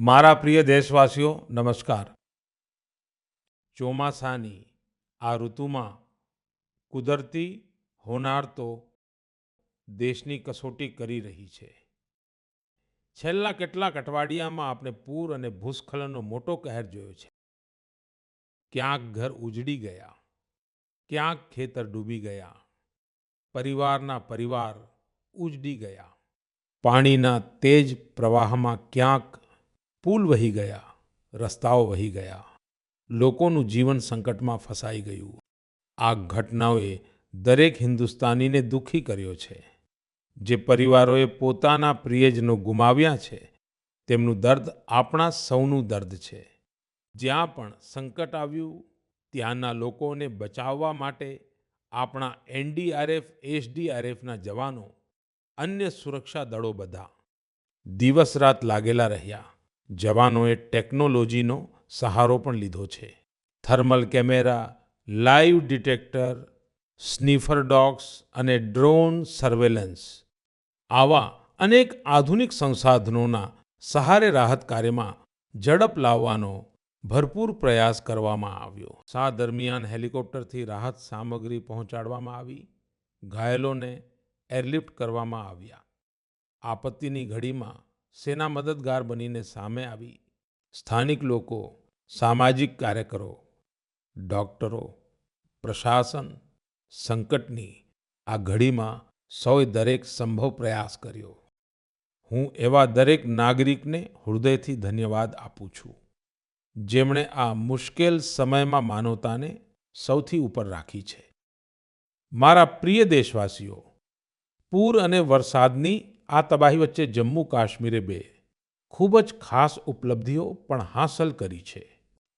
મારા પ્રિય દેશવાસીઓ નમસ્કાર। ચોમાસાની આ ઋતુમાં કુદરતી હોનાર તો દેશની કસોટી કરી રહી છે। છેલ્લા કેટલાક અઠવાડિયામાં આપણે પૂર અને ભૂસ્ખલનનો મોટો કહેર જોયો છે। ક્યાંક ઘર ઉજડી ગયા, ક્યાંક ખેતર ડૂબી ગયા, પરિવારના પરિવાર ઉજડી ગયા। પાણીના તેજ પ્રવાહમાં ક્યાંક પુલ વહી ગયા, રસ્તાઓ વહી ગયા, લોકોનું જીવન સંકટમાં ફસાઈ ગયું। આ ઘટનાઓએ દરેક હિન્દુસ્તાનીને દુઃખી કર્યો છે। જે પરિવારોએ પોતાના પ્રિયજનો ગુમાવ્યા છે, તેમનું દર્દ આપણા સૌનું દર્દ છે। જ્યાં પણ સંકટ આવ્યું, ત્યાંના લોકોને બચાવવા માટે આપણા એનડીઆરએફ, એસડીઆરએફના જવાનો, અન્ય સુરક્ષા દળો બધા દિવસ રાત લાગેલા રહ્યા। જવાનોએ ટેકનોલોજીનો સહારો પણ લીધો છે। Thermal camera, live detector, sniffer dogs અને ડ્રોન સર્વેલન્સ આવા અનેક આધુનિક સંસાધનોના સહારે રાહત કાર્યમાં ઝડપ લાવવાનો ભરપૂર પ્રયાસ કરવામાં આવ્યો। આ દરમિયાન હેલિકોપ્ટરથી રાહત સામગ્રી પહોંચાડવામાં આવી, ઘાયલોને એરલિફ્ટ કરવામાં આવ્યા। આપત્તિની ઘડીમાં સેના મદદગાર બનીને સામે આવી। સ્થાનિક લોકો, સામાજિક કાર્યકરો, ડોક્ટરો, પ્રશાસન, સંકટની આ ઘડીમાં સૌએ દરેક સંભવ પ્રયાસ કર્યો। હું એવા દરેક નાગરિકને હૃદયથી ધન્યવાદ આપું છું, જેમણે આ મુશ્કેલ સમયમાં માનવતાને સૌથી ઉપર રાખી છે। મારા પ્રિય દેશવાસીઓ, પૂર અને વરસાદની આ તબાહી વચ્ચે જમ્મુ કાશ્મીરે બે ખૂબ જ ખાસ ઉપલબ્ધિઓ પણ હાંસલ કરી છે।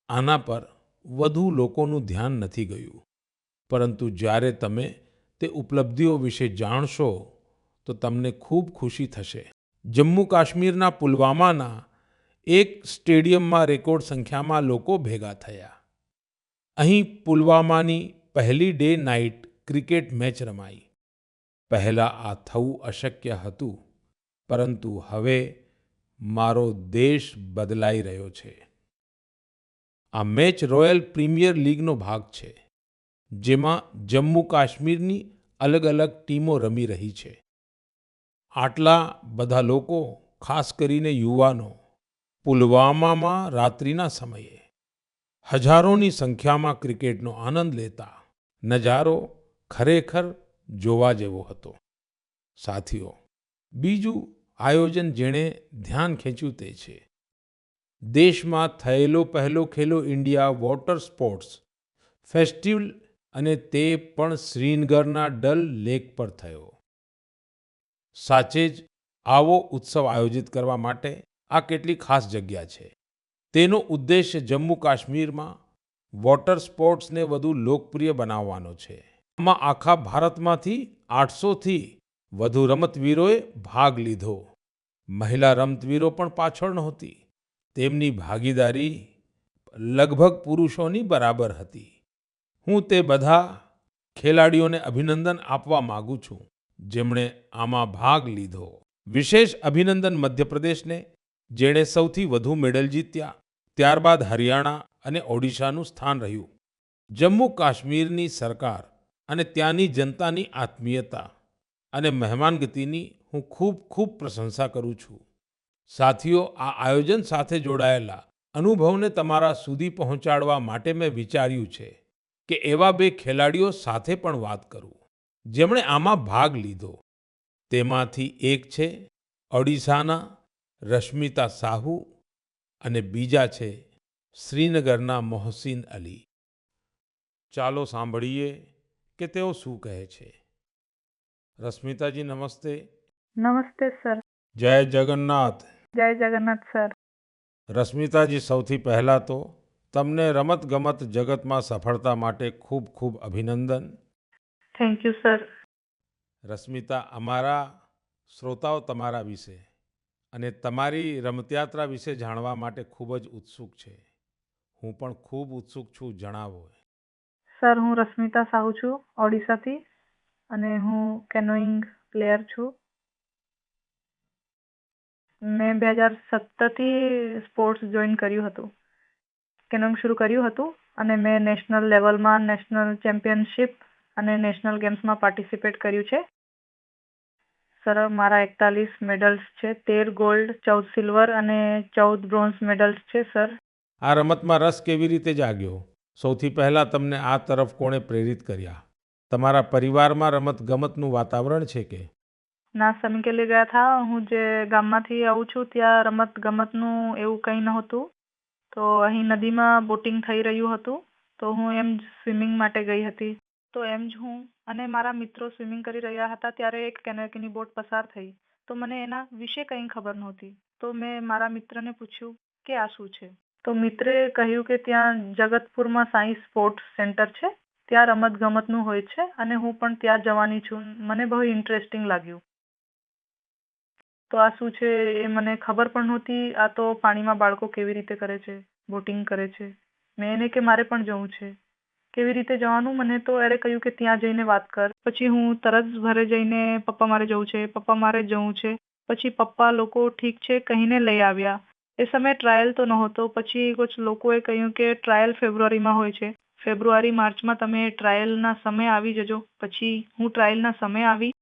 આના પર વધુ લોકોનું ધ્યાન નથી ગયું, પરંતુ જ્યારે તમે તે ઉપલબ્ધિઓ વિશે જાણશો તો તમને ખૂબ ખુશી થશે। જમ્મુ કાશ્મીરના પુલવામાના એક સ્ટેડિયમમાં રેકોર્ડ સંખ્યામાં લોકો ભેગા થયા। અહીં પુલવામાની પહેલી ડે નાઇટ ક્રિકેટ મેચ રમાઈ। પહેલા આ થવું અશક્ય હતું, પરંતુ હવે મારો દેશ બદલાઈ રહ્યો છે। આ મેચ રોયલ પ્રીમિયર લીગનો ભાગ છે, જેમાં જમ્મુ કાશ્મીરની અલગ અલગ ટીમો રમી રહી છે। આટલા બધા લોકો, ખાસ કરીને યુવાનો, પુલવામામાં રાત્રિના સમયે હજારોની સંખ્યામાં ક્રિકેટનો આનંદ લેતા નજારો ખરેખર જોવા જેવો હતો। સાથીઓ, બીજું આયોજન જેણે ધ્યાન ખેંચ્યું તે છે દેશમાં થયેલો પહેલો ખેલો ઇન્ડિયા વોટર સ્પોર્ટ્સ ફેસ્ટિવલ, અને તે પણ શ્રીનગરના ડલ લેક પર થયો। સાચે જ આવો ઉત્સવ આયોજિત કરવા માટે આ કેટલી ખાસ જગ્યા છે। તેનો ઉદ્દેશ્ય જમ્મુ કાશ્મીરમાં વોટર સ્પોર્ટ્સને વધુ લોકપ્રિય બનાવવાનો છે। આમાં આખા ભારતમાંથી 800થી વધુ રમતવીરોએ ભાગ લીધો। મહિલા રમતવીરો પણ પાછળ નહોતી, તેમની ભાગીદારી લગભગ પુરુષોની બરાબર હતી। હું તે બધા ખેલાડીઓને અભિનંદન આપવા માંગુ છું, જેમણે આમાં ભાગ લીધો। વિશેષ અભિનંદન મધ્યપ્રદેશને, જેણે સૌથી વધુ મેડલ જીત્યા। ત્યારબાદ હરિયાણા અને ઓડિશાનું સ્થાન રહ્યું। જમ્મુ કાશ્મીરની સરકાર અને ત્યાંની જનતાની આત્મીયતા અને મહેમાનગતિની હું ખૂબ ખૂબ પ્રશંસા કરું છું। સાથીઓ, આ આયોજન સાથે જોડાયેલા અનુભવને તમારા સુધી પહોંચાડવા માટે મેં વિચાર્યું છે કે એવા બે ખેલાડીઓ સાથે પણ વાત કરું, જેમણે આમાં ભાગ લીધો। તેમાંથી એક છે ઓડિશાના રશ્મિતા સાહુ અને બીજા છે શ્રીનગરના મોહસિન અલી। ચાલો સાંભળીએ કે તેઓ શું કહે છે। રશ્મિતાજી નમસ્તે। નમસ્તે સર। જય જગન્નાથ। જય જગન્નાથ સર। રશ્મિતાજી, સૌથી પહેલા તો તમને રમતગમત જગતમાં સફળતા માટે ખૂબ ખૂબ અભિનંદન। Thank you sir. રશ્મિતા, અમારા શ્રોતાઓ તમારા વિશે અને તમારી રમતયાત્રા વિશે જાણવા માટે ખૂબ જ ઉત્સુક છે। હું પણ ખૂબ ઉત્સુક છું, જણાવો। સર, હું રશ્મિતા સાહુ છું, ઓડિશાથી, અને હું કેનોઈંગ પ્લેયર છું। મેં 2017થી સ્પોર્ટ્સ જોઈન કર્યું હતું, કેનોઇંગ શરૂ કર્યું હતું અને મેં નેશનલ લેવલમાં નેશનલ ચેમ્પિયનશિપ અને નેશનલ ગેમ્સમાં પાર્ટિસિપેટ કર્યું છે. સર, મારા 41 મેડલ્સ છે, 13 ગોલ્ડ, 14 સિલ્વર અને 14 બ્રોન્ઝ મેડલ્સ છે સર. આ રમતમાં રસ કેવી રીતે જાગ્યો? સૌથી પહેલા તમને આ તરફ કોણે પ્રેરિત કર્યા? તમારા પરિવારમાં રમત-ગમતનું વાતાવરણ છે કે? ના સર, કે લઈ ગયા હતા. હું જે ગામમાંથી આવું છું ત્યાં રમત ગમતનું એવું કંઈ નહોતું. તો અહીં નદીમાં બોટિંગ થઈ રહ્યું હતું, તો હું એમ જ સ્વિમિંગ માટે ગઈ હતી. તો એમ જ હું અને મારા મિત્રો સ્વિમિંગ કરી રહ્યા હતા ત્યારે એક કેનોકીની બોટ પસાર થઈ. તો મને એના વિશે કંઈ ખબર નહોતી. તો મેં મારા મિત્રને પૂછ્યું કે આ શું છે. તો મિત્રે કહ્યું કે ત્યાં જગતપુરમાં સાઈ સ્પોર્ટ્સ સેન્ટર છે, ત્યાં રમત ગમતનું હોય છે અને હું પણ ત્યાં જવાની છું. મને બહુ ઇન્ટરેસ્ટિંગ લાગ્યું. તો આ શું છે એ મને ખબર પણ નહોતી. આ તો પાણીમાં બાળકો કેવી રીતે કરે છે, બોટિંગ કરે છે. મેં એને કે મારે પણ જવું છે. કેવી રીતે જવાનું? મને તો એરે કહ્યું કે ત્યાં જઈને વાત કર. પછી હું તરત ઘરે જઈને પપ્પા મારે જવું છે, પપ્પા મારે જવું છે. પછી પપ્પા લોકો ઠીક છે કહીને લઈ આવ્યા. એ સમયે ટ્રાયલ તો નહોતો. પછી કુછ લોકોએ કહ્યું કે ટ્રાયલ ફેબ્રુઆરીમાં હોય છે, ફેબ્રુઆરી માર્ચમાં તમે ટ્રાયલના સમય આવી જજો. પછી હું ટ્રાયલના સમય આવી.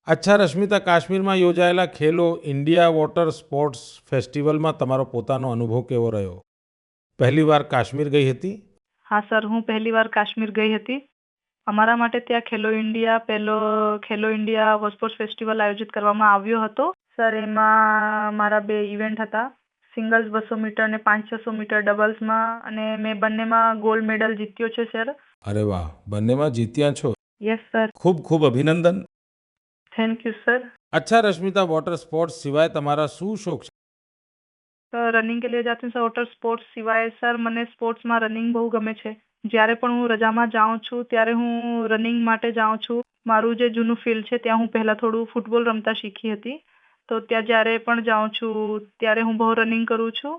અચ્છા રશ્મિતા, કાશ્મીરમાં યોજાયેલા ખેલો ઇન્ડિયા વોટર સ્પોર્ટ્સ ફેસ્ટિવલમાં તમારો પોતાનો અનુભવ કેવો રહ્યો? પહેલી વાર કાશ્મીર ગઈ હતી? હા સર, હું પહેલી વાર કાશ્મીર ગઈ હતી. અમારા માટે ત્યાં ખેલો ઇન્ડિયા વોટર સ્પોર્ટ્સ ફેસ્ટિવલ આયોજિત કરવામાં આવ્યો હતો. સર, એમાં મારા 2 ઇવેન્ટ હતા, સિંગલ્સ 200 મીટર અને 500 મીટર ડબલ્સમાં, અને મેં બંનેમાં ગોલ્ડ મેડલ જીત્યો છે સર. અરે વાહ, બંનેમાં જીત્યા છો. Yes sir. ખૂબ ખૂબ અભિનંદન. Thank you sir. अच्छा रश्मिता, वॉटर स्पोर्ट्स सिवाय તમારા શું શોખ છે? સર, રનિંગ કે લીએ જાતી હું સર. વોટર સ્પોર્ટ્સ સિવાય સર મને સ્પોર્ટ્સમાં રનિંગ બહુ ગમે છે. જ્યારે પણ હું રજામાં જાઉં છું ત્યારે હું રનિંગ માટે જાઉં છું. મારું જે જૂનું ફિલ્ડ છે ત્યાં હું પહેલાં થોડું ફૂટબોલ રમતા શીખી હતી. તો ત્યાં જ્યારે પણ જાઉં છું ત્યારે હું બહુ રનિંગ કરું છું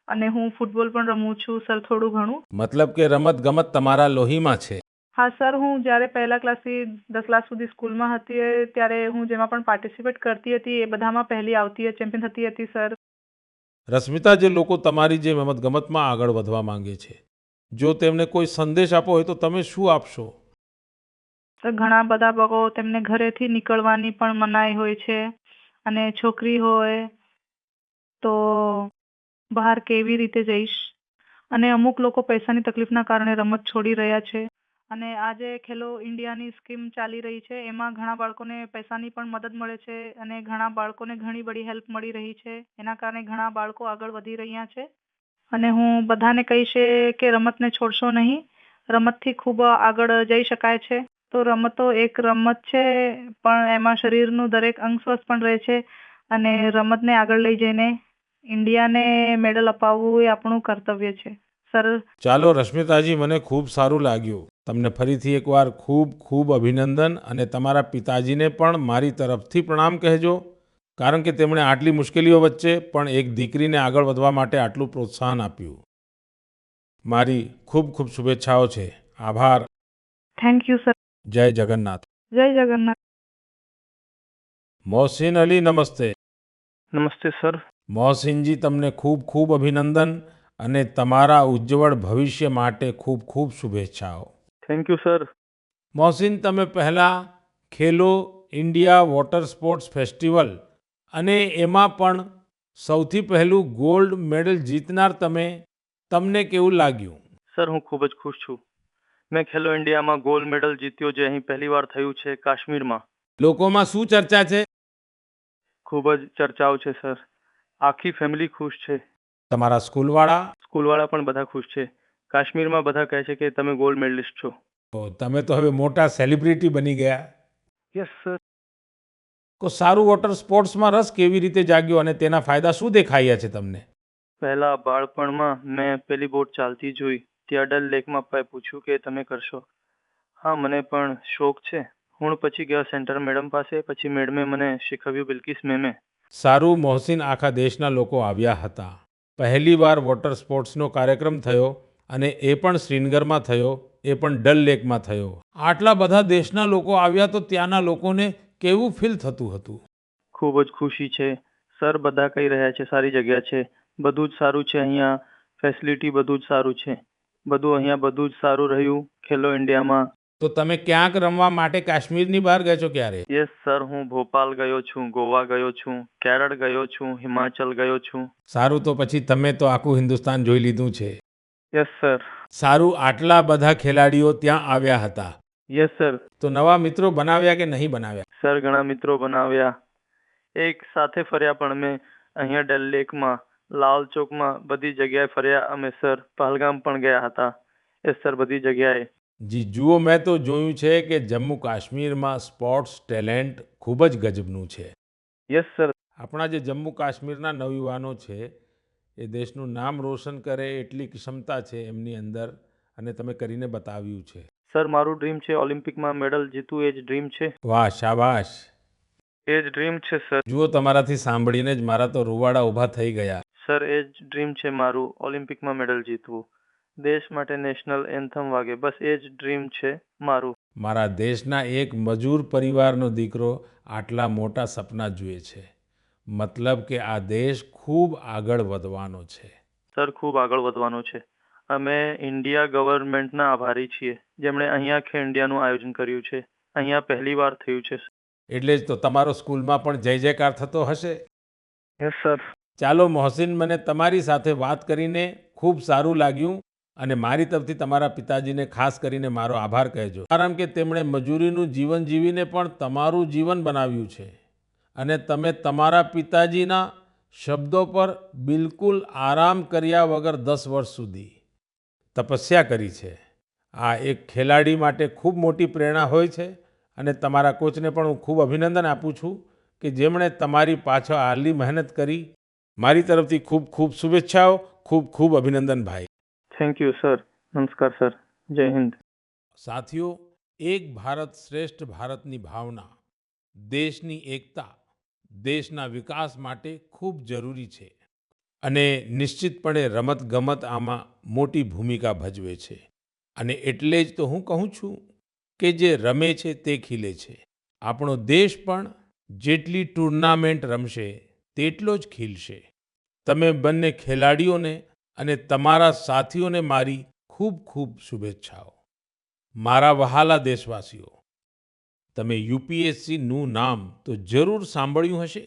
અને હું ફૂટબોલ પણ રમું છું સર, થોડું ઘણું. મતલબ કે રમત ગમત તમારા લોહીમાં છે. હા સર, હું જ્યારે પહેલા ક્લાસથી 10 ક્લાસ સુધી સ્કૂલમાં હતી ત્યારે હું જેમાં પણ પાર્ટિસિપેટ કરતી હતી એ બધામાં પહેલી આવતી, ચેમ્પિયન થતી હતી સર. રશ્મિતા, જે લોકો તમારી જેમ રમત ગમતમાં આગળ વધવા માંગે છે, જો તેમને કોઈ સંદેશ આપો હોય તો તમે શું આપશો? તો ઘણા બધા લોકો તેમને ઘરેથી નીકળવાની પણ મનાઈ હોય છે અને છોકરી હોય તો બહાર કેવી રીતે જઈશ, અને અમુક લોકો પૈસાની તકલીફના કારણે રમત છોડી રહ્યા છે. અને આજે ખેલો ઇન્ડિયાની સ્કીમ ચાલી રહી છે એમાં ઘણા બાળકોને પૈસાની પણ મદદ મળે છે અને ઘણા બાળકોને ઘણી બધી હેલ્પ મળી રહી છે. એના કારણે ઘણા બાળકો આગળ વધી રહ્યા છે. અને હું બધાને કહીશ કે રમતને છોડશો નહીં. રમતથી ખૂબ આગળ જઈ શકાય છે. તો રમતો એક રમત છે પણ એમાં શરીરનું દરેક અંગ સ્વસ્થ પણ રહે છે અને રમતને આગળ લઈ જઈને ઇન્ડિયાને મેડલ અપાવવું એ આપણું કર્તવ્ય છે સર. ચાલો રશ્મિતાજી, મને ખૂબ સારું લાગ્યું. તમને ફરીથી એકવાર ખૂબ ખૂબ અભિનંદન, અને તમારા પિતાજીને પણ મારી તરફથી પ્રણામ કહેજો, કારણ કે તેમણે આટલી મુશ્કેલીઓ વચ્ચે પણ એક દીકરીને આગળ વધવા માટે આટલું પ્રોત્સાહન આપ્યું. મારી ખૂબ ખૂબ શુભેચ્છાઓ છે. આભાર. Thank you sir. જય જગન્નાથ. જય જગન્નાથ. મોહસિન અલી, નમસ્તે. નમસ્તે સર. મોહસિનજી, તમને ખૂબ ખૂબ અભિનંદન અને તમારા ઉજ્જવળ ભવિષ્ય માટે ખૂબ ખૂબ શુભેચ્છાઓ. Thank you sir. મોહસિન, તમે પહેલા ખેલો ઇન્ડિયા વોટર સ્પોર્ટ્સ ફેસ્ટિવલ અને એમાં પણ સૌથી પહેલું ગોલ્ડ મેડલ જીતનાર તમને કેવું લાગ્યું? સર, હું ખૂબ જ ખુશ છું. મેં ખેલો ઇન્ડિયામાં ગોલ્ડ મેડલ જીત્યો, જે અહીં પહેલી વાર થયું છે કાશ્મીરમાં. લોકોમાં શું ચર્ચા છે? ખૂબ જ ચર્ચાઓ છે સર. આખી ફેમિલી ખુશ છે. તમારા સ્કૂલવાળા? સ્કૂલવાળા પણ બધા ખુશ છે. કાશ્મીરમાં બધા કહે છે કે તમે ગોલ્ડ મેડલિસ્ટ છો. તમે તો હવે મોટા સેલિબ્રિટી બની ગયા. Yes sir. તો સારું, વોટર સ્પોર્ટ્સમાં રસ કેવી રીતે જાગ્યો અને તેના ફાયદા શું દેખાયા છે તમને? પહેલા બાળપણમાં મેં પેલી બોટ ચાલતી જોઈ, ત્યાં ડલ લેકમાં પૂછ્યું કે તમે કરશો? હા, મને પણ શોખ છે. હું પછી ગયો સેન્ટર મેડમ પાસે, પછી મેડમે મને શીખવ્યું, બિલ્કિસ મેમે. સારું મોહસિન, આખા દેશના લોકો આવ્યા હતા. પહેલી વાર વોટર સ્પોર્ટ્સનો કાર્યક્રમ થયો અને એ પણ શ્રીનગરમાં થયો, એ પણ ડલ લેકમાં થયો. આટલા બધા દેશના લોકો આવ્યા તો ત્યાંના લોકોને કેવું ફીલ થતું હતું? ખૂબ જ ખુશી છે. સર બધા કહી રહ્યા છે સારી જગ્યા છે, બધું જ સારું છે અહીંયા, ફેસિલિટી બધું જ સારું છે, બધું અહીંયા બધું જ સારું રહ્યું ખેલો ઇન્ડિયામાં. તો તમે ક્યાંક રમવા માટે કાશ્મીરની બહાર ગયા છો ક્યારે? યસ સર, હું ભોપાલ ગયો છું, ગોવા ગયો છું, કેરળ ગયો છું, હિમાચલ ગયો છું. સારું, તો પછી તમે તો આખું હિન્દુસ્તાન જોઈ લીધું છે. Yes sir. સારું, આટલા બધા ખેલાડીઓ ત્યાં આવ્યા હતા, યસ સર. તો નવા મિત્રો બનાવ્યા કે નહીં બનાવ્યા? સર ઘણા મિત્રો બનાવ્યા, એક સાથે ફર્યા પણ મેં અહીંયા ડલ લેકમાં, લાલ ચોકમાં, બધી જગ્યાએ ફર્યા અમે સર. પહલગામ પણ ગયા હતા. યસ સર, બધી જગ્યાએ. જી જુઓ, મેં તો જોયું છે કે જમ્મુ કાશ્મીરમાં સ્પોર્ટ્સ ટેલેન્ટ ખૂબ જ ગજબનું છે. Yes sir. આપણા જે જમ્મુ કાશ્મીરના નવયુવાનો છે એ દેશનું નામ રોશન કરે એટલી ક્ષમતા છે એમની અંદર, અને તમે કરીને બતાવ્યું છે. સર મારું ડ્રીમ છે ઓલિમ્પિકમાં મેડલ જીતવું, એ જ ડ્રીમ છે. વાહ, શાબાશ. એ જ ડ્રીમ છે સર. જુઓ, તમારાથી સાંભળીને જ મારા તો રૂવાડા ઊભા થઈ ગયા. સર એ જ ડ્રીમ છે મારું, ઓલિમ્પિકમાં મેડલ જીતવું, દેશ માટે નેશનલ એન્થમ વાગે, બસ એ જ ડ્રીમ છે મારું. મારા દેશના એક મજૂર પરિવારનો દીકરો આટલા મોટા સપના જુએ છે, મતલબ કે આ દેશ ખૂબ આગળ વધવાનો છે. સર ખૂબ આગળ વધવાનું છે. અમે ઇન્ડિયા ગવર્મેન્ટના આભારી છીએ જેમણે અહીંયા ખેલો ઇન્ડિયાનું આયોજન કર્યું છે. અહીંયા પહેલી વાર થયું છે. એટલે જ તો તમારો સ્કૂલમાં પણ જય જયકાર થતો હશે. Yes sir. ચાલો મોહસિન, મને તમારી સાથે વાત કરીને ખૂબ સારું લાગ્યું, અને મારી તરફથી તમારા પિતાજીને ખાસ કરીને મારો આભાર કહેજો, કારણ કે તેમણે મજૂરીનું જીવન જીવીને પણ તમારું જીવન બનાવ્યું છે, અને તમે તમારા પિતાજીના શબ્દો પર બિલકુલ આરામ કર્યા વગર 10 વર્ષ સુધી તપસ્યા કરી છે. આ એક ખેલાડી માટે ખૂબ મોટી પ્રેરણા હોય છે, અને તમારા કોચને પણ હું ખૂબ અભિનંદન આપું છું કે જેમણે તમારી પાછળ આટલી મહેનત કરી. મારી તરફથી ખૂબ ખૂબ શુભેચ્છાઓ, ખૂબ ખૂબ અભિનંદન ભાઈ. Thank you sir. નમસ્કાર સર. જય હિન્દ. સાથીઓ, એક ભારત શ્રેષ્ઠ ભારતની ભાવના, દેશની એકતા દેશના વિકાસ માટે ખૂબ જરૂરી છે, અને નિશ્ચિતપણે રમતગમત આમાં મોટી ભૂમિકા ભજવે છે. અને એટલે જ તો હું કહું છું કે જે રમે છે તે ખીલે છે. આપણો દેશ પણ જેટલી ટુર્નામેન્ટ રમશે તેટલો જ ખીલશે. તમે બંને ખેલાડીઓને અને તમારા સાથીઓને મારી ખૂબ ખૂબ શુભેચ્છાઓ. મારા વહાલા દેશવાસીઓ, તમે યુપીએસસીનું નામ તો જરૂર સાંભળ્યું હશે.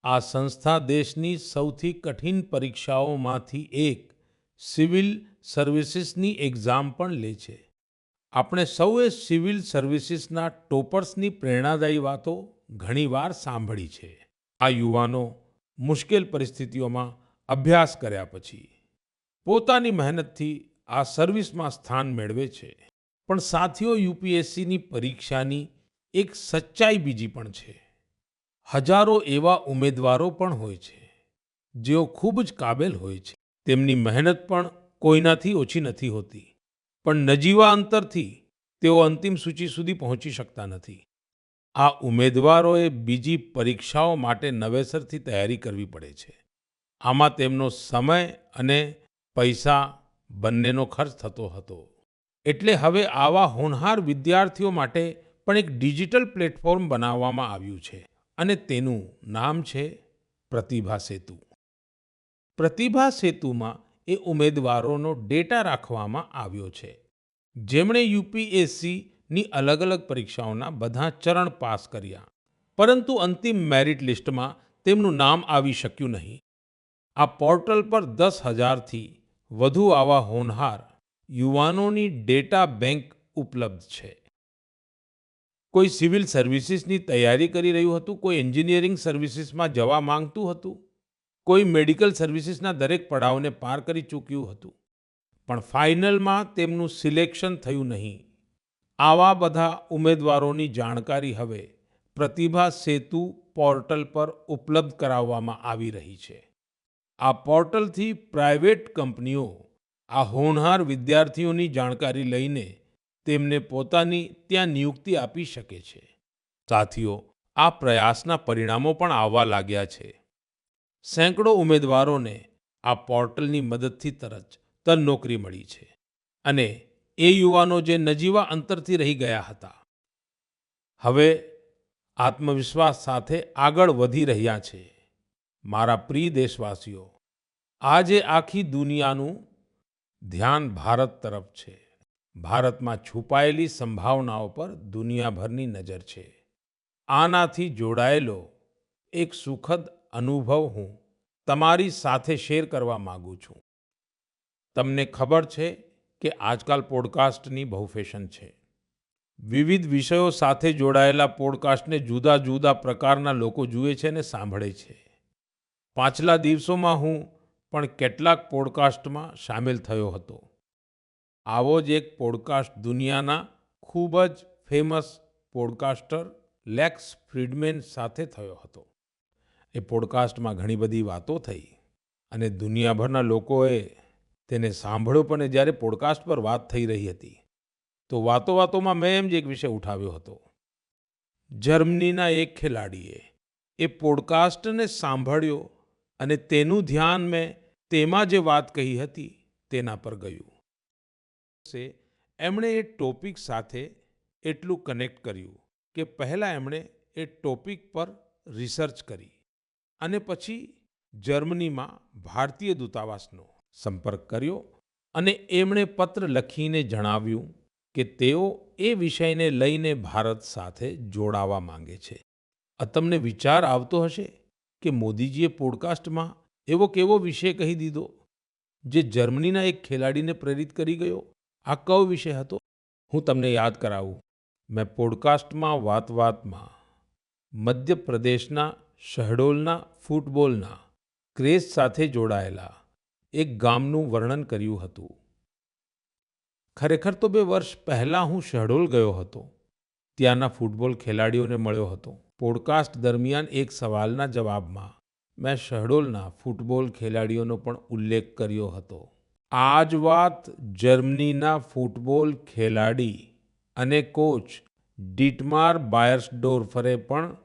આ સંસ્થા દેશની સૌથી કઠિન પરીક્ષાઓમાંથી એક સિવિલ સર્વિસીસની એક્ઝામ પણ લે છે. આપણે સૌએ સિવિલ સર્વિસીસના ટોપર્સની પ્રેરણાદાયી વાતો ઘણીવાર સાંભળી છે. આ યુવાનો મુશ્કેલ પરિસ્થિતિઓમાં અભ્યાસ કર્યા પછી પોતાની મહેનતથી આ સર્વિસમાં સ્થાન મેળવે છે. પણ સાથીઓ, યુપીએસસીની પરીક્ષાની એક સચ્ચાઈ બીજી પણ છે. હજારો એવા ઉમેદવારો પણ હોય છે જેઓ ખૂબ જ કાબેલ હોય છે. તેમની મહેનત પણ કોઈનાથી ઓછી નથી હોતી, પણ નજીવા અંતરથી તેઓ અંતિમ સૂચિ સુધી પહોંચી શકતા નથી. આ ઉમેદવારોએ બીજી પરીક્ષાઓ માટે નવેસરથી તૈયારી કરવી પડે છે. આમાં તેમનો સમય અને પૈસા બંનેનો ખર્ચ થતો હતો. એટલે હવે આવા હોનહાર વિદ્યાર્થીઓ માટે પણ એક ડિજિટલ પ્લેટફોર્મ બનાવવામાં આવ્યું છે, અને તેનું નામ છે પ્રતિભા સેતુ. પ્રતિભા સેતુમાં એ ઉમેદવારોનો ડેટા રાખવામાં આવ્યો છે જેમણે યુપીએસસીની અલગ અલગ પરીક્ષાઓના બધા ચરણ પાસ કર્યા, પરંતુ અંતિમ મેરિટ લિસ્ટમાં તેમનું નામ આવી શક્યું નહીં. આ પોર્ટલ પર 10,000થી વધુ આવા હોનહાર યુવાનોની ડેટા બેંક ઉપલબ્ધ છે. કોઈ સિવિલ સર્વિસીસની તૈયારી કરી રહ્યું હતું, કોઈ એન્જિનિયરિંગ સર્વિસીસમાં જવા માંગતું હતું, કોઈ મેડિકલ સર્વિસીસના દરેક પડાવને પાર કરી ચૂક્યું હતું, પણ ફાઇનલમાં તેમનું સિલેક્શન થયું નહીં. આવા બધા ઉમેદવારોની જાણકારી હવે પ્રતિભા સેતુ પોર્ટલ પર ઉપલબ્ધ કરાવવામાં આવી રહી છે. આ પોર્ટલથી પ્રાઇવેટ કંપનીઓ આ હોનહાર વિદ્યાર્થીઓની જાણકારી લઈને તેમને પોતાની ત્યાં નિયુક્તિ આપી શકે છે. સાથીઓ, આ પ્રયાસના પરિણામો પણ આવવા લાગ્યા છે. સેંકડો ઉમેદવારોને આ પોર્ટલની મદદથી તરત નોકરી મળી છે, અને એ યુવાનો જે નજીવા અંતરથી રહી ગયા હતા હવે આત્મવિશ્વાસ સાથે આગળ વધી રહ્યા છે. મારા પ્રિય દેશવાસીઓ, આજે આખી દુનિયાનું ધ્યાન ભારત તરફ છે. ભારતમાં છુપાયેલી સંભાવનાઓ પર દુનિયાભરની નજર છે. આનાથી જોડાયેલો એક સુખદ અનુભવ હું તમારી સાથે શેર કરવા માંગુ છું. તમને ખબર છે કે આજકાલ પોડકાસ્ટની બહુ ફેશન છે. વિવિધ વિષયો સાથે જોડાયેલા પોડકાસ્ટને જુદા જુદા પ્રકારના લોકો જુએ છે અને સાંભળે છે. પાછલા દિવસોમાં હું પણ કેટલાક પોડકાસ્ટમાં સામેલ થયો હતો. આવો જ એક પોડકાસ્ટ દુનિયાના ખૂબ જ ફેમસ પોડકાસ્ટર લેક્સ ફ્રીડમેન સાથે થયો હતો. એ પોડકાસ્ટમાં ઘણી બધી વાતો થઈ અને દુનિયાભરના લોકોએ તેને સાંભળ્યો. પણ જ્યારે પોડકાસ્ટ પર વાત થઈ રહી હતી તો વાતોમાં મેં એમ જ એક વિષય ઉઠાવ્યો હતો. જર્મનીના એક ખેલાડીએ એ પોડકાસ્ટને સાંભળ્યો અને તેનું ધ્યાન મેં તેમાં જે વાત કહી હતી તેના પર ગયું. એમણે એ ટોપિક સાથે એટલું કનેક્ટ કર્યું કે પહેલા એમણે એ ટોપિક પર રિસર્ચ કરી અને પછી જર્મનીમાં ભારતીય દૂતાવાસનો સંપર્ક કર્યો અને એમણે પત્ર લખીને જણાવ્યું કે તેઓ એ વિષયને લઈને ભારત સાથે જોડાવા માંગે છે. તમને વિચાર આવતો હશે કે મોદીજીએ પોડકાસ્ટમાં એવો કેવો વિષય કહી દીધો જે જર્મનીના એક ખેલાડીને પ્રેરિત કરી ગયો? આ કયો વિષય હતો? હું તમને યાદ કરાવું. મેં પોડકાસ્ટમાં વાતમાં મધ્યપ્રદેશના શહડોલના ફૂટબોલના ક્રેઝ સાથે જોડાયેલા એક ગામનું વર્ણન કર્યું હતું. ખરેખર તો 2 વર્ષ પહેલા હું શહડોલ ગયો હતો. ત્યાંના ફૂટબોલ ખેલાડીઓને મળ્યો હતો. પોડકાસ્ટ દરમિયાન એક સવાલના જવાબમાં મેં શહડોલના ફૂટબોલ ખેલાડીઓનો પણ ઉલ્લેખ કર્યો હતો. આ જ વાત જર્મનીના ફૂટબોલ ખેલાડી અને કોચ ડીટમાર બાયર્સડોર્ફરે પણ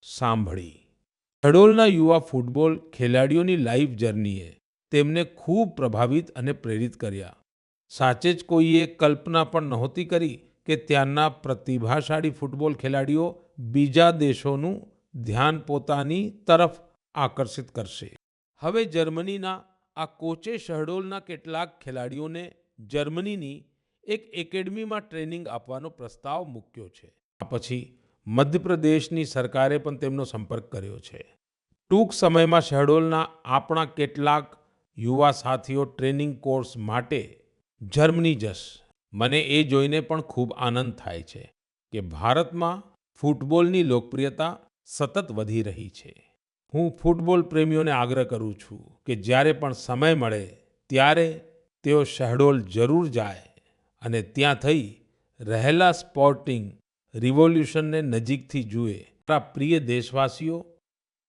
સાંભળી. શહડોલના યુવા ફૂટબોલ ખેલાડીઓની લાઈફ જર્નીએ તેમને ખૂબ પ્રભાવિત અને પ્રેરિત કર્યા. સાચે જ કોઈએ કલ્પના પણ નહોતી કરી કે ત્યાંના પ્રતિભાશાળી ફૂટબોલ ખેલાડીઓ બીજા દેશોનું ધ્યાન પોતાની તરફ આકર્ષિત કરશે. હવે જર્મનીના આ કોચે શહડોલના કેટલાક ખેલાડીઓને જર્મનીની એક એકેડમીમાં ટ્રેનિંગ આપવાનો પ્રસ્તાવ મૂક્યો છે. આ પછી મધ્યપ્રદેશની સરકારે પણ તેમનો સંપર્ક કર્યો છે. ટૂંક સમયમાં શહડોલના આપણા કેટલાક યુવા સાથીઓ ટ્રેનિંગ કોર્સ માટે જર્મની જશે. મને એ જોઈને પણ ખૂબ આનંદ થાય છે કે ભારતમાં ફૂટબોલની લોકપ્રિયતા સતત વધી રહી છે. હું ફૂટબોલ પ્રેમીઓને આગ્રહ કરું છું કે જ્યારે પણ સમય મળે ત્યારે તેઓ શહડોલ જરૂર જાય અને ત્યાં થઈ રહેલા સ્પોર્ટિંગ રિવોલ્યુશનને નજીકથી જુએ. મારા પ્રિય દેશવાસીઓ,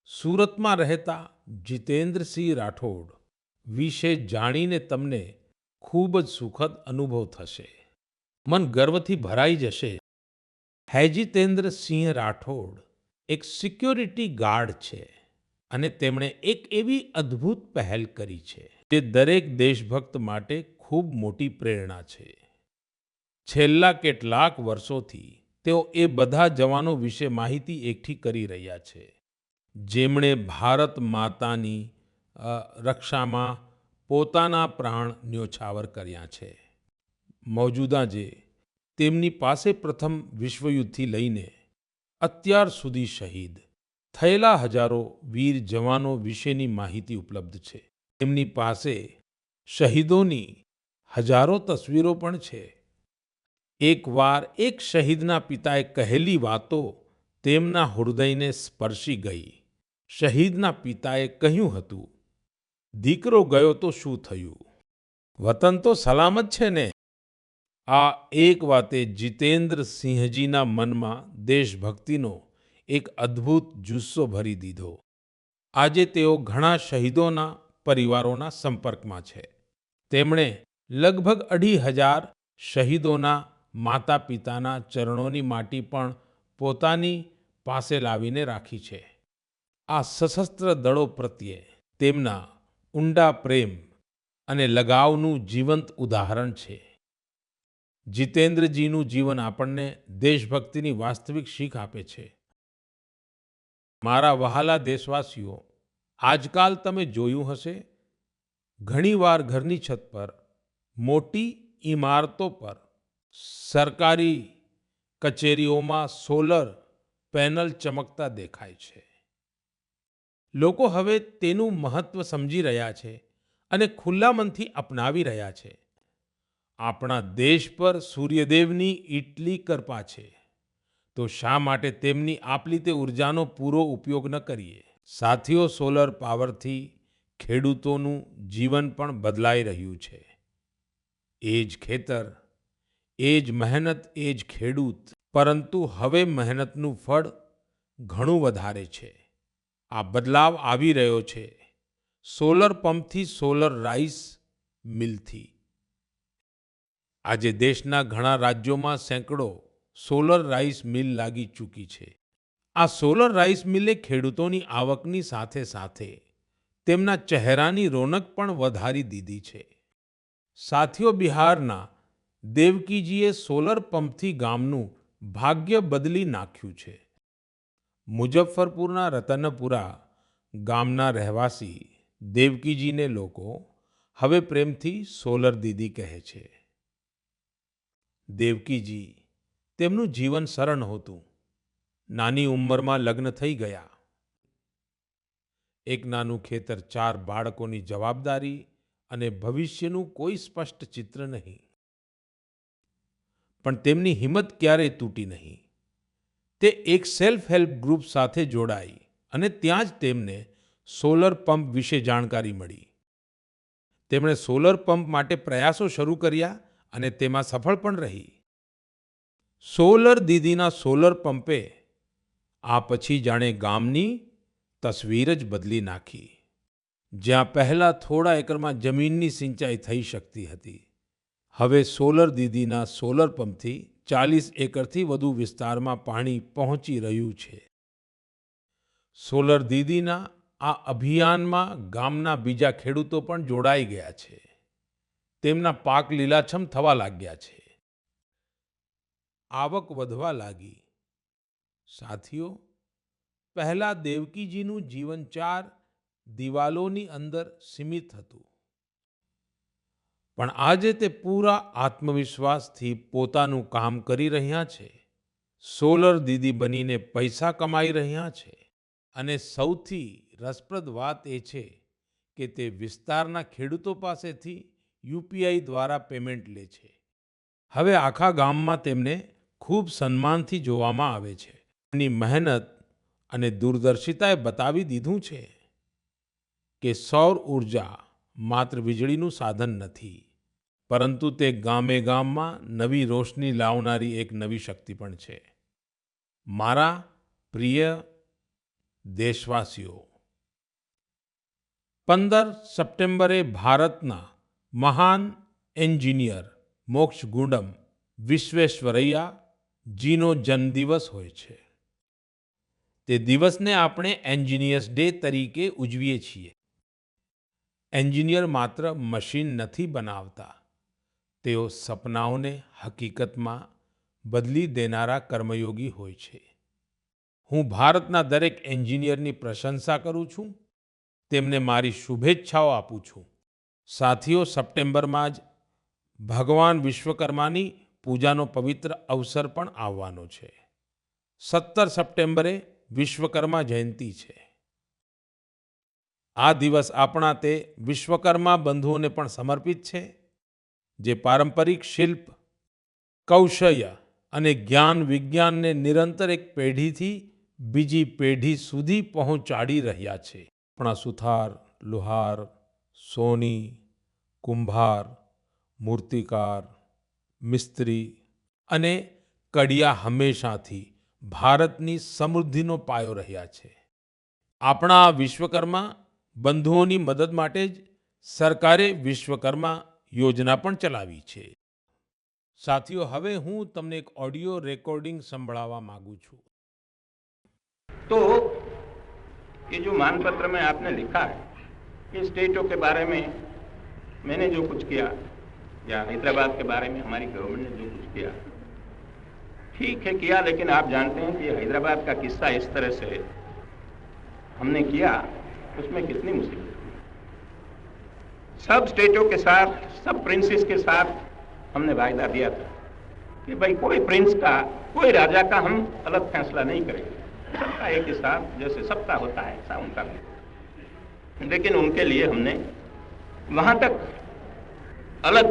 સુરતમાં રહેતા જીતેન્દ્રસિંહ રાઠોડ વિશે જાણીને તમને ખૂબ જ સુખદ અનુભવ થશે. મન ગર્વથી ભરાઈ જશે. જીતેન્દ્રસિંહ રાઠોડ એક સિક્યોરિટી ગાર્ડ છે અને તેમણે એક એવી અદ્ભુત પહેલ કરી છે જે દરેક દેશભક્ત માટે ખૂબ મોટી પ્રેરણા છે. છેલ્લા કેટલાક વર્ષોથી તેઓ એ બધા જવાનો વિશે માહિતી એકઠી કરી રહ્યા છે જેમણે ભારત માતાની રક્ષામાં પોતાના પ્રાણ ન્યોછાવર કર્યા છે. મોજૂદા જે તેમની પાસે પ્રથમ વિશ્વયુદ્ધથી લઈને અત્યાર સુધી શહીદ થયેલા હજારો વીર જવાનો વિશેની માહિતી ઉપલબ્ધ છે. તેમની પાસે શહીદોની હજારો તસવીરો પણ છે. એકવાર એક શહીદના પિતાએ કહેલી વાતો તેમના હૃદયને સ્પર્શી ગઈ. શહીદના પિતાએ કહ્યું હતું, દીકરો ગયો તો શું થયું? વતન તો સલામત છે ને? આ એક વાતે જીતેન્દ્રસિંહજીના મનમાં દેશભક્તિનો એક અદ્ભુત જુસ્સો ભરી દીધો. આજે તેઓ ઘણા શહીદોના પરિવારોના સંપર્કમાં છે. તેમણે લગભગ 2,500 શહીદોના માતા પિતાના ચરણોની માટી પણ પોતાની પાસે લાવીને રાખી છે. આ સશસ્ત્ર દળો પ્રત્યે તેમના ઊંડા પ્રેમ અને લગાવનું જીવંત ઉદાહરણ છે. જીતેન્દ્રજીનું જીવન આપણને દેશભક્તિની વાસ્તવિક શીખ આપે છે. મારા વહાલા દેશવાસીઓ, આજકાલ તમે જોયું હશે, ઘણીવાર ઘરની છત પર, મોટી ઇમારતો પર, સરકારી કચેરીઓમાં સોલર પેનલ ચમકતા દેખાય છે. લોકો હવે તેનું મહત્વ સમજી રહ્યા છે અને ખુલ્લા મનથી અપનાવી રહ્યા છે. આપણા દેશ પર સૂર્યદેવની એટલી કૃપા છે, તો શા માટે તેમની આપલી તે ઉર્જાનો પૂરો ઉપયોગ ન કરીએ? સાથીઓ, સોલર પાવરથી ખેડૂતોનું જીવન પણ બદલાઈ રહ્યું છે. એ જ ખેતર, એ જ મહેનત, એ જ ખેડૂત, પરંતુ હવે મહેનતનું ફળ ઘણું વધારે છે. આ બદલાવ આવી રહ્યો છે સોલર પંપથી સોલર રાઈસ મિલથી. આજે દેશના ઘણા રાજ્યોમાં સેંકડો સોલર રાઈસ મિલ લાગી ચૂકી છે. આ સોલર રાઈસ મિલે ખેડૂતોની આવકની સાથે સાથે તેમના ચહેરાની રોનક પણ વધારી દીધી છે. સાથીઓ, બિહારના દેવકીજીએ સોલર પંપથી ગામનું ભાગ્ય બદલી નાખ્યું છે. મુઝફ્ફરપુરના રતનપુરા ગામના રહેવાસી દેવકીજીને લોકો હવે પ્રેમથી સોલર દીદી કહે છે. દેવકીજી, તેમનું જીવન સરળ નહોતું. નાની ઉંમરમાં લગ્ન થઈ ગયા. એક નાનું ખેતર, 4 બાળકોની જવાબદારી અને ભવિષ્યનું કોઈ સ્પષ્ટ ચિત્ર નહીં. પણ તેમની હિંમત ક્યારેય તૂટી નહીં. તે એક સેલ્ફ હેલ્પ ગ્રુપ સાથે જોડાઈ અને ત્યાં જ તેમને સોલર પંપ વિશે જાણકારી મળી. તેમણે સોલર પંપ માટે પ્રયાસો શરૂ કર્યા અને તેમાં સફળ પણ રહી. સોલર દીદીના સોલર પંપે આ પછી જાણે ગામની તસવીર જ બદલી નાખી. જ્યાં પહેલા થોડા એકરમાં જમીનની સિંચાઈ થઈ શકતી હતી, હવે સોલર દીદીના સોલર પંપથી 40 એકરથી વધુ વિસ્તારમાં પાણી પહોંચી રહ્યું છે. સોલર દીદીના આ અભિયાનમાં ગામના બીજા ખેડૂતો પણ જોડાઈ ગયા છે. તેમના પાક લીલાછમ થવા લાગ્યા છે. આવક વધવા લાગી. સાથીઓ, પહેલા દેવકીજીનું જીવન 4 દિવાલોની અંદર સીમિત હતું. પણ આજે તે પૂરા આત્મવિશ્વાસથી પોતાનું કામ કરી રહ્યા છે. સોલર દીદી બનીને પૈસા કમાઈ રહ્યા છે. અને સૌથી રસપ્રદ વાત એ છે કે તે વિસ્તારના ખેડૂતો પાસેથી યુપીઆઈ દ્વારા પેમેન્ટ લે છે. હવે આખા ગામમાં તેમને ખૂબ સન્માનથી જોવામાં આવે છે. એની મહેનત અને દૂરદર્શિતાએ બતાવી દીધું છે કે સૌર ઊર્જા માત્ર વીજળીનું સાધન નથી, પરંતુ તે ગામે ગામમાં નવી રોશની લાવનારી એક નવી શક્તિ પણ છે. મારા પ્રિય દેશવાસીઓ, 15 સપ્ટેમ્બરે ભારતના મહાન એન્જિનિયર મોક્ષગુંડમ વિશ્વેશ્વરૈયા જીનો જન્મદિવસ હોય છે. તે દિવસને આપણે એન્જિનિયર્સ ડે તરીકે ઉજવીએ છીએ. એન્જિનિયર માત્ર મશીન નથી બનાવતા, તેઓ સપનાઓને હકીકતમાં બદલી દેનારા કર્મયોગી હોય છે. હું ભારતના દરેક એન્જિનિયરની પ્રશંસા કરું છું, તેમને મારી શુભેચ્છાઓ આપું છું. સાથીઓ, સપ્ટેમ્બરમાં જ ભગવાન વિશ્વકર્માની પૂજાનો પવિત્ર અવસર પણ આવવાનો છે. 17 સપ્ટેમ્બરે વિશ્વકર્મા જયંતિ છે. આ દિવસ આપણા તે વિશ્વકર્મા બંધુઓને પણ સમર્પિત છે, જે પારંપરિક શિલ્પ, કૌશલ્ય અને જ્ઞાન વિજ્ઞાનને નિરંતર એક પેઢીથી બીજી પેઢી સુધી પહોંચાડી રહ્યા છે. આપણા સુથાર, લુહાર, સોની, કુંભાર, મૂર્તિકાર, મિસ્ત્રી અને કડિયા હંમેશાથી ભારતની સમૃદ્ધિનો પાયો રહ્યા છે. આપણા વિશ્વકર્મા બંધુઓની મદદ માટે જ સરકારે વિશ્વકર્મા યોજના પણ ચલાવી છે. સાથીઓ, હવે હું તમને એક ઓડિયો રેકોर्डिंग સંભળાવવા માંગુ છું. तो ये जो मानपत्र में आपने लिखा है कि स्टेटों के बारे में मैंने जो कुछ किया या हैदराबाद के बारे में हमारी गवर्नमेंट ने जो कुछ किया, ठीक है किया, लेकिन आप जानते हैं कि हैदराबाद का किस्सा इस तरह से हमने किया तो उसमें कितनी मुसीबत हुई। सब स्टेटों के साथ, सब प्रिंसेस के साथ हमने वायदा दिया था कि भाई कोई प्रिंस का, कोई राजा का हम अलग फैसला नहीं करेंगे, सबका एक ही साथ जैसे सबका होता है ऐसा उनका भी। लेकिन उनके लिए हमने वहां तक अलग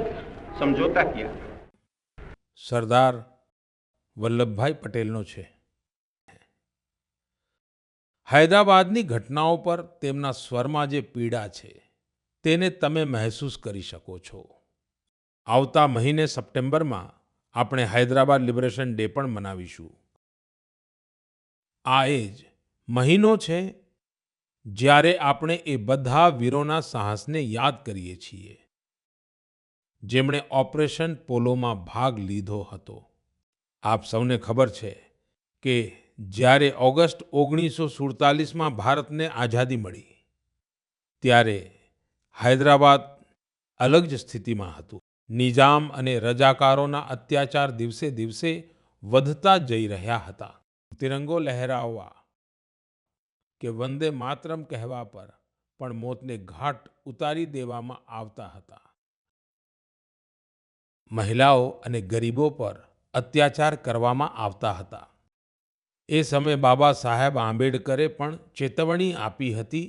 समझौता किया। સરદાર વલ્લભભાઈ પટેલનો છે. હૈદરાબાદની ઘટનાઓ પર તેમના સ્વરમાં જે પીડા છે તેને તમે મહેસૂસ કરી શકો છો. આવતા મહિને સપ્ટેમ્બરમાં આપણે હૈદરાબાદ લિબરેશન ડે પણ મનાવીશું. આ એ જ મહિનો છે જ્યારે આપણે એ બધા વીરોના સાહસને યાદ કરીએ છીએ જેમણે ઓપરેશન પોલોમાં ભાગ લીધો હતો. આપ સૌને ખબર છે કે જ્યારે ઓગસ્ટ 1947માં ભારતને આઝાદી મળી ત્યારે હૈદરાબાદ અલગ જ સ્થિતિમાં હતું. નિઝામ અને રજાકારોના અત્યાચાર દિવસે દિવસે વધતા જઈ રહ્યા હતા. તિરંગો લહેરાવવા કે વંદે માતરમ કહેવા પર પણ મોતને ઘાટ ઉતારી દેવામાં આવતા હતા. મહિલાઓ અને ગરીબો પર અત્યાચાર કરવામાં આવતા હતા. એ સમયે બાબા સાહેબ આંબેડકરે પણ ચેતવણી આપી હતી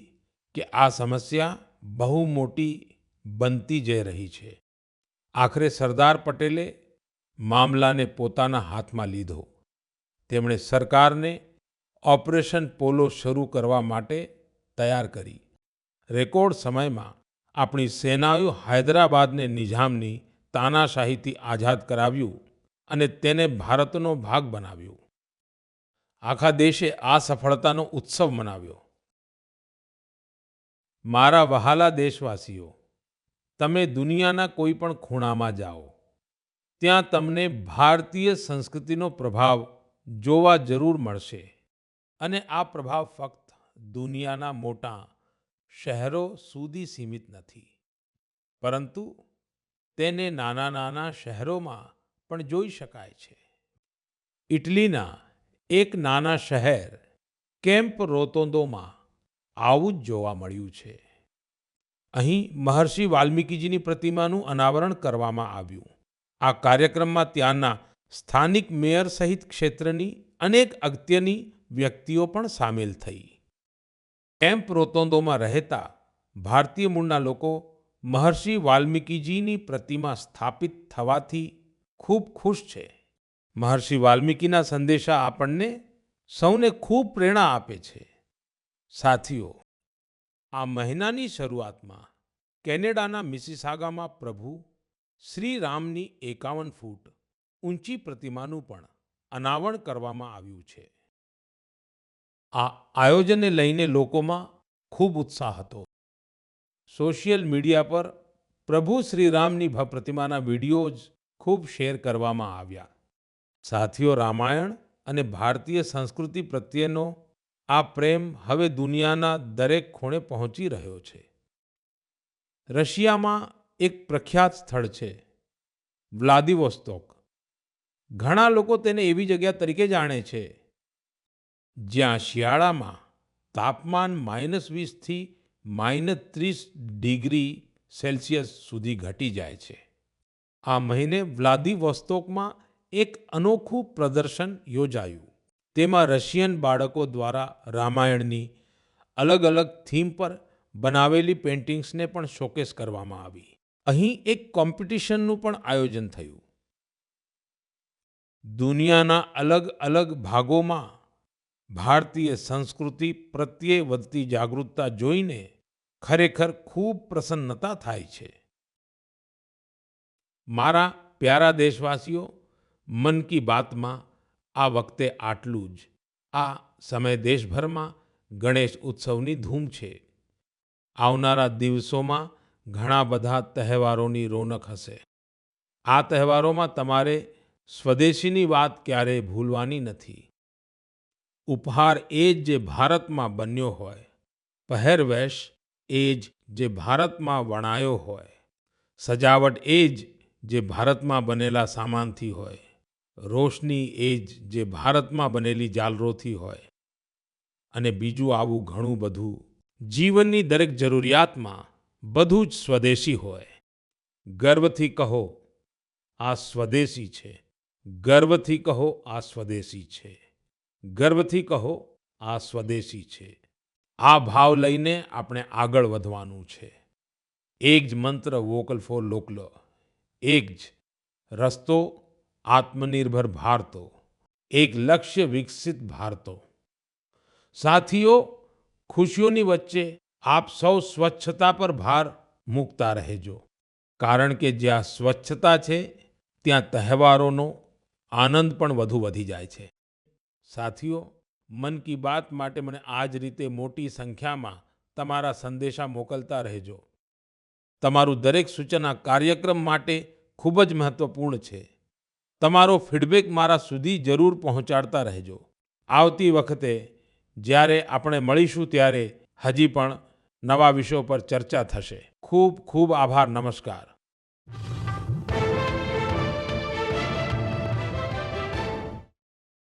કે આ સમસ્યા બહુ મોટી બનતી જઈ રહી છે. આખરે સરદાર પટેલે મામલાને પોતાના હાથમાં લીધો. તેમણે સરકારને ઓપરેશન પોલો શરૂ કરવા માટે તૈયાર કરી. રેકોર્ડ સમયમાં આપણી સેનાઓએ હૈદરાબાદને નિઝામની તાનાશાહીથી આઝાદ કરાવ્યું અને તેને ભારતનો ભાગ બનાવ્યું. આખા દેશે આ સફળતાનો ઉત્સવ મનાવ્યો. મારા વહાલા દેશવાસીઓ, તમે દુનિયાના કોઈ પણ ખૂણામાં જાઓ ત્યાં તમને ભારતીય સંસ્કૃતિનો પ્રભાવ જોવા જરૂર મળશે. અને આ પ્રભાવ ફક્ત દુનિયાના મોટા શહેરો સુધી સીમિત નથી, પરંતુ તેને નાના નાના શહેરોમાં પણ જોઈ શકાય છે. ઇટલીના એક નાના શહેર કેમ્પ રોતોન્દોમાં આવું જ જોવા મળ્યું છે. અહીં મહર્ષિ વાલ્મીકીજીની પ્રતિમાનું અનાવરણ કરવામાં આવ્યું. આ કાર્યક્રમમાં ત્યાંના સ્થાનિક મેયર સહિત ક્ષેત્રની અનેક અગત્યની વ્યક્તિઓ પણ સામેલ થઈ. કેમ્પ રોતોન્દોમાં રહેતા ભારતીય મૂળના લોકો મહર્ષિ વાલ્મીકીજીની પ્રતિમા સ્થાપિત થવાથી ખૂબ ખુશ છે. મહર્ષિ વાલ્મીકીના સંદેશા આપણને સૌને ખૂબ પ્રેરણા આપે છે. સાથીઓ, આ મહિનાની શરૂઆતમાં કેનેડાના મિસિસાગામાં પ્રભુ શ્રી રામની 51 ફૂટ ઊંચી પ્રતિમાનું પણ અનાવરણ કરવામાં આવ્યું છે. આ આયોજનને લઈને લોકોમાં ખૂબ ઉત્સાહ હતો. સોશિયલ મીડિયા પર પ્રભુ શ્રી રામની પ્રતિમાના વિડીયોઝ ખૂબ શેર કરવામાં આવ્યા. સાથીઓ, રામાયણ અને ભારતીય સંસ્કૃતિ પ્રત્યેનો આ પ્રેમ હવે દુનિયાના દરેક ખૂણે પહોંચી રહ્યો છે. રશિયામાં એક પ્રખ્યાત સ્થળ છે વ્લાદિવોસ્તોક. ઘણા લોકો તેને એવી જગ્યા તરીકે જાણે છે જ્યાં શિયાળામાં તાપમાન -20 થી -30 ડિગ્રી સેલ્સિયસ સુધી ઘટી જાય છે. આ મહિને વ્લાદિવોસ્તોકમાં એક અનોખું પ્રદર્શન યોજાયું. તેમાં રશિયન બાળકો દ્વારા રામાયણની અલગ અલગ થીમ પર બનાવેલી પેઇન્ટિંગ્સને પણ શોકેસ કરવામાં આવી. અહીં એક કોમ્પિટિશનનું પણ આયોજન થયું. દુનિયાના અલગ અલગ ભાગોમાં ભારતીય સંસ્કૃતિ પ્રત્યે વધતી જાગૃતતા જોઈને ખરેખર ખૂબ પ્રસન્નતા થાય છે. મારા પ્યારા દેશવાસીઓ, મન કી બાતમાં આ વખતે આટલું જ. આ સમય દેશભરમાં ગણેશ ઉત્સવની ધૂમ છે. આવનારા દિવસોમાં ઘણા બધા તહેવારોની રોનક હશે. આ તહેવારોમાં તમારે સ્વદેશીની વાત ક્યારેય ભૂલવાની નથી. ઉપહાર એ જ જે ભારતમાં બન્યો હોય, પહેરવેશ એ જ જે ભારતમાં વણાયો હોય, સજાવટ એ જ જે ભારતમાં બનેલા સામાનથી હોય, રોશની એ જ જે ભારતમાં બનેલી ઝાલરોથી હોય, અને બીજું આવું ઘણું બધું જીવનની દરેક જરૂરિયાતમાં બધું જ સ્વદેશી હોય. ગર્વથી કહો આ સ્વદેશી છે. ગર્વથી કહો આ સ્વદેશી છે. ગર્વથી કહો આ સ્વદેશી છે. આ ભાવ લઈને આપણે આગળ વધવાનું છે. એક જ મંત્ર વોકલ ફોર લોકલ, એક જ રસ્તો આત્મનિર્ભર ભારતો, એક લક્ષ્ય વિકસિત ભારતો. સાથીઓ, ખુશીઓની વચ્ચે આપ સૌ સ્વચ્છતા પર ભાર મૂકતા રહેજો, કારણ કે જ્યાં સ્વચ્છતા છે ત્યાં તહેવારોનો આનંદ પણ વધુ વધી જાય છે. સાથીઓ, મન કી બાત માટે મને આ જ રીતે મોટી સંખ્યામાં તમારા સંદેશા મોકલતા રહેજો. તમારું દરેક સૂચન આ કાર્યક્રમ માટે ખૂબ જ મહત્વપૂર્ણ છે. તમારો ફીડબેક મારા સુધી જરૂર પહોંચાડતા રહેજો. આવતી વખતે જ્યારે આપણે મળીશું ત્યારે હજી પણ નવા વિષયો પર ચર્ચા થશે. ખૂબ ખૂબ આભાર. નમસ્કાર.